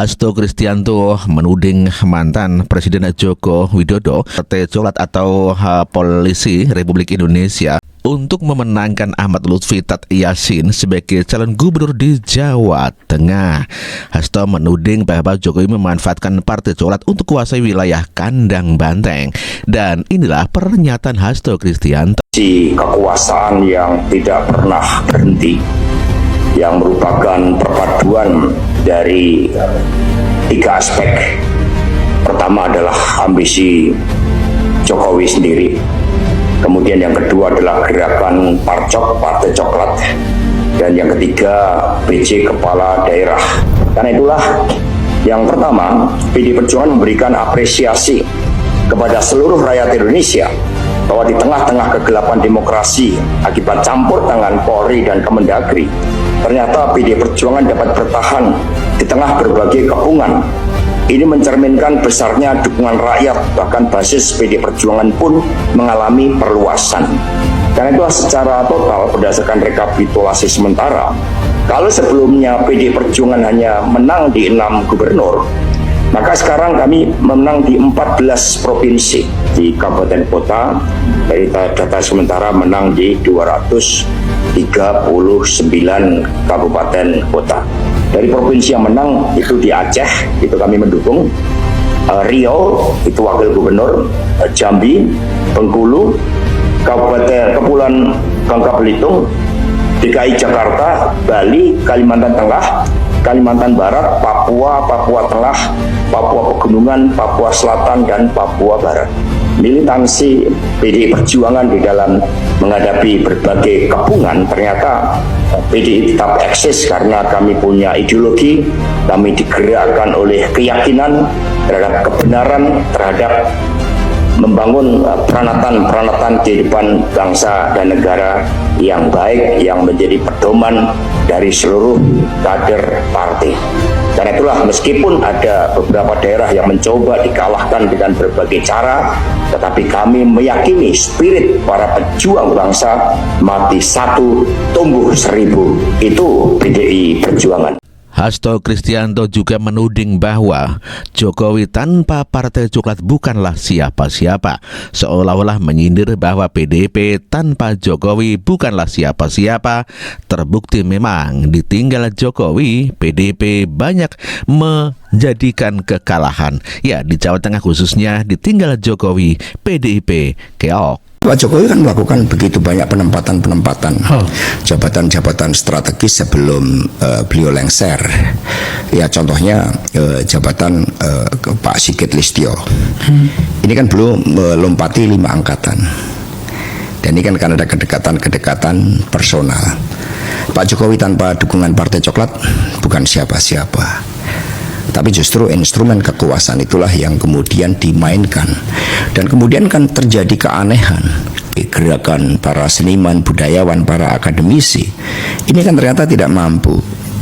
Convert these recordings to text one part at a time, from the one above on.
Hasto Kristianto menuding mantan Presiden Joko Widodo, Partai Coklat atau Polisi Republik Indonesia untuk memenangkan Ahmad Lutfi Tat Yasin sebagai calon gubernur di Jawa Tengah. Hasto menuding bahwa Jokowi memanfaatkan Partai Coklat untuk kuasai wilayah kandang banteng. Dan inilah pernyataan Hasto Kristianto. Kekuasaan yang tidak pernah berhenti, yang merupakan perpaduan dari tiga aspek. Pertama adalah ambisi Jokowi sendiri. Kemudian yang kedua adalah gerakan Parcok, Partai Coklat. Dan yang ketiga, PJ Kepala Daerah. Karena itulah yang pertama, PD Perjuangan memberikan apresiasi kepada seluruh rakyat Indonesia bahwa di tengah-tengah kegelapan demokrasi akibat campur tangan Polri dan Kemendagri, ternyata PD Perjuangan dapat bertahan di tengah berbagai kepungan. Ini mencerminkan besarnya dukungan rakyat, bahkan basis PD Perjuangan pun mengalami perluasan. Karena itulah secara total berdasarkan rekapitulasi sementara, kalau sebelumnya PD Perjuangan hanya menang di 6 gubernur, maka sekarang kami menang di 14 provinsi. Di kabupaten kota, dari data sementara menang di 239 kabupaten kota. Dari provinsi yang menang itu di Aceh, itu kami mendukung. Riau, itu wakil gubernur. Jambi, Bengkulu, Kepulauan Bangka Belitung, DKI Jakarta, Bali, Kalimantan Tengah, Kalimantan Barat, Papua, Papua Tengah, Papua Pegunungan, Papua Selatan, dan Papua Barat. Militansi PDI Perjuangan di dalam menghadapi berbagai kepungan, ternyata PDI tetap eksis karena kami punya ideologi, kami digerakkan oleh keyakinan terhadap kebenaran, terhadap membangun peranatan kehidupan bangsa dan negara yang baik, yang menjadi pedoman dari seluruh kader partai. Karena itulah meskipun ada beberapa daerah yang mencoba dikalahkan dengan berbagai cara, tetapi kami meyakini spirit para pejuang bangsa, mati satu, tumbuh 1000. Itu PDI Perjuangan. Hasto Kristianto juga menuding bahwa Jokowi tanpa Partai Coklat bukanlah siapa-siapa, seolah-olah menyindir bahwa PDIP tanpa Jokowi bukanlah siapa-siapa. Terbukti memang ditinggal Jokowi, PDIP banyak menjadikan kekalahan. Ya, di Jawa Tengah khususnya ditinggal Jokowi, PDIP keok. Pak Jokowi kan melakukan begitu banyak penempatan jabatan-jabatan strategis sebelum beliau lengser. Ya contohnya jabatan Pak Sigit Listio. Ini kan belum melompati 5 angkatan. Dan ini kan karena ada kedekatan personal. Pak Jokowi tanpa dukungan Partai Coklat bukan siapa-siapa. Tapi justru instrumen kekuasaan itulah yang kemudian dimainkan. Dan kemudian kan terjadi keanehan. Gerakan para seniman, budayawan, para akademisi ini kan ternyata tidak mampu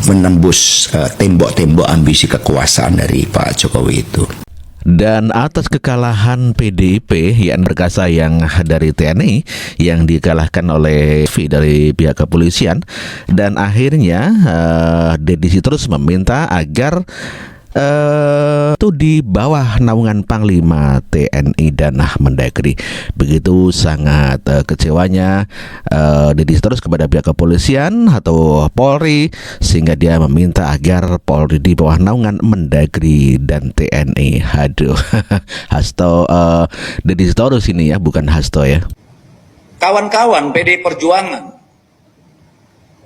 menembus tembok-tembok ambisi kekuasaan dari Pak Jokowi itu. Dan atas kekalahan PDIP yang perkasa yang dari TNI yang dikalahkan oleh dari pihak kepolisian, dan akhirnya Deddy Sitorus meminta agar itu di bawah naungan Panglima TNI dan Mendagri. Begitu sangat kecewanya Deddy Sitorus kepada pihak kepolisian atau Polri, sehingga dia meminta agar Polri di bawah naungan Mendagri dan TNI. Aduh, Hasto Deddy Sitorus ini ya, bukan Hasto ya. Kawan-kawan PD Perjuangan,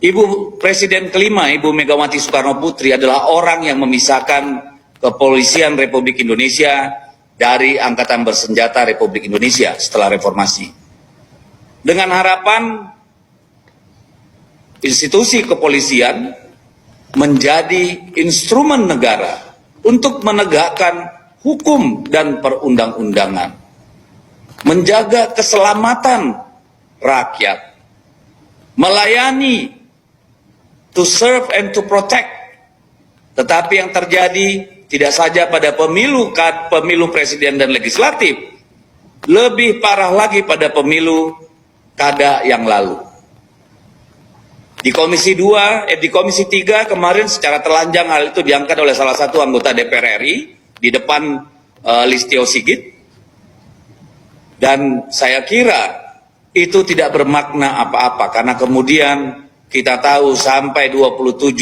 Ibu Presiden kelima, Ibu Megawati Soekarno Putri adalah orang yang memisahkan Kepolisian Republik Indonesia dari Angkatan Bersenjata Republik Indonesia setelah reformasi. Dengan harapan institusi kepolisian menjadi instrumen negara untuk menegakkan hukum dan perundang-undangan, menjaga keselamatan rakyat, melayani, to serve and to protect. Tetapi yang terjadi tidak saja pada pemilu presiden dan legislatif, lebih parah lagi pada pemilu kada yang lalu. Di Komisi 3 kemarin secara telanjang hal itu diangkat oleh salah satu anggota DPR RI di depan Listio Sigit. Dan saya kira itu tidak bermakna apa-apa karena kemudian kita tahu sampai 27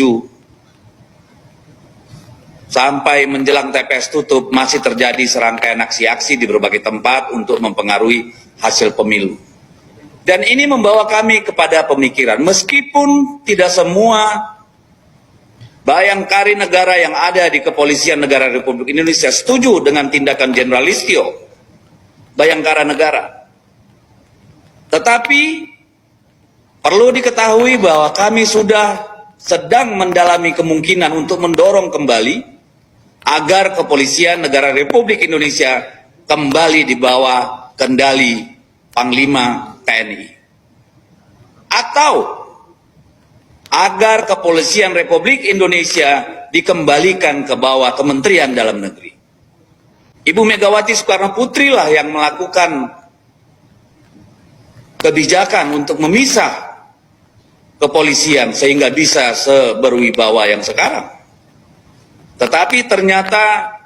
sampai menjelang TPS tutup masih terjadi serangkaian aksi-aksi di berbagai tempat untuk mempengaruhi hasil pemilu. Dan ini membawa kami kepada pemikiran, meskipun tidak semua bayangkari negara yang ada di Kepolisian Negara Republik Indonesia setuju dengan tindakan Jenderal Listio, Bayangkara Negara. Tetapi perlu diketahui bahwa kami sudah sedang mendalami kemungkinan untuk mendorong kembali agar Kepolisian Negara Republik Indonesia kembali di bawah kendali Panglima TNI. Atau agar Kepolisian Republik Indonesia dikembalikan ke bawah Kementerian Dalam Negeri. Ibu Megawati Soekarno Putri lah yang melakukan kebijakan untuk memisah kepolisian sehingga bisa seberwibawa yang sekarang. Tetapi ternyata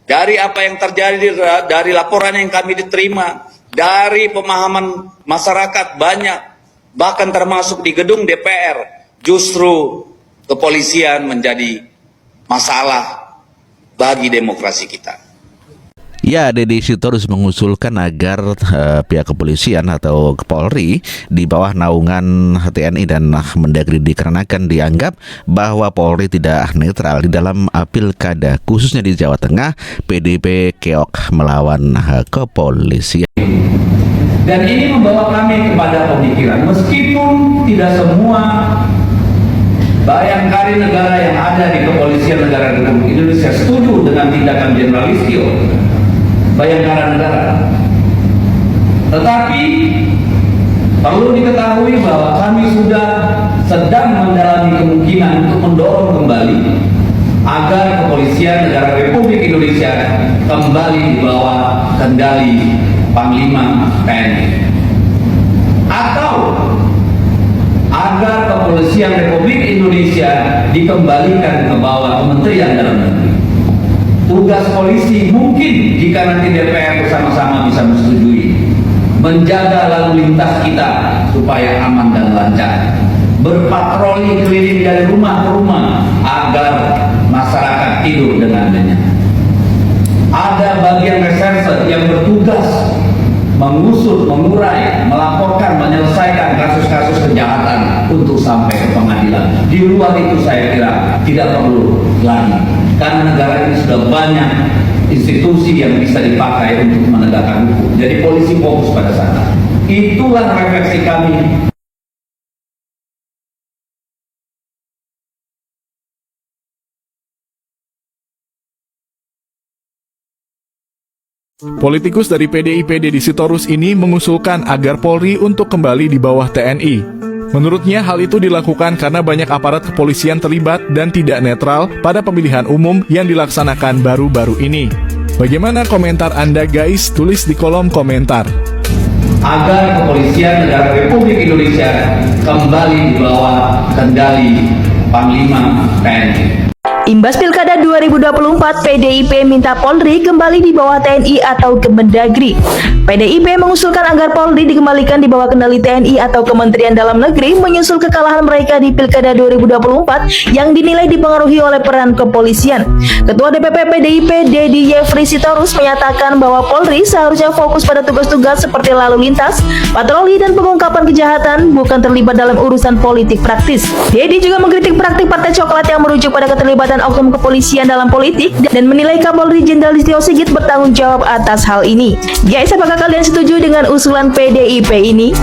dari apa yang terjadi, dari laporan yang kami diterima, dari pemahaman masyarakat banyak, bahkan termasuk di gedung DPR, justru kepolisian menjadi masalah bagi demokrasi kita. Ya, Deddy Sitorus mengusulkan agar pihak kepolisian atau Polri di bawah naungan TNI dan Mendagri dikarenakan dianggap bahwa Polri tidak netral di dalam pilkada, khususnya di Jawa Tengah, PDIP keok melawan kepolisian. Dan ini membawa kami kepada pemikiran, meskipun tidak semua bayangkari negara yang ada di Kepolisian Negara Republik Indonesia setuju dengan tindakan Jenderal Listio, Bayangkara Negara. Tetapi perlu diketahui bahwa kami sudah sedang mendalami kemungkinan untuk mendorong kembali agar Kepolisian Negara Republik Indonesia kembali di bawah kendali Panglima TNI. Atau agar Kepolisian Republik Indonesia dikembalikan ke bawah Kementerian Dalam Negeri. Tugas polisi mungkin jika nanti DPR bersama-sama bisa menyetujui, menjaga lalu lintas kita supaya aman dan lancar, berpatroli keliling dari rumah ke rumah agar masyarakat tidur dengan nyenyak. Ada bagian reserse yang bertugas mengusut, mengurai, melaporkan, menyelesaikan kasus-kasus kejahatan untuk sampai ke pengadilan. Di luar itu saya kira tidak perlu lagi, karena negara ini sudah banyak institusi yang bisa dipakai untuk menegakkan hukum. Jadi polisi fokus pada sana. Itulah refleksi kami. Politikus dari PDIP Deddy Sitorus ini mengusulkan agar Polri untuk kembali di bawah TNI. Menurutnya hal itu dilakukan karena banyak aparat kepolisian terlibat dan tidak netral pada pemilihan umum yang dilaksanakan baru-baru ini. Bagaimana komentar Anda guys? Tulis di kolom komentar. Agar Kepolisian Negara Republik Indonesia kembali di bawah kendali Panglima TNI. Imbas Pilkada 2024, PDIP minta Polri kembali di bawah TNI atau Kemendagri. PDIP mengusulkan agar Polri dikembalikan di bawah kendali TNI atau Kementerian Dalam Negeri menyusul kekalahan mereka di Pilkada 2024 yang dinilai dipengaruhi oleh peran kepolisian. Ketua DPP PDIP Deddy Yefri Sitorus menyatakan bahwa Polri seharusnya fokus pada tugas-tugas seperti lalu lintas, patroli, dan pengungkapan kejahatan, bukan terlibat dalam urusan politik praktis. Deddy juga mengkritik praktik Partai Coklat yang merujuk pada keterlibatan oknum kepolisian dalam politik dan menilai Kapolri Jenderal Listio Sigit bertanggung jawab atas hal ini. Guys, apakah kalian setuju dengan usulan PDIP ini?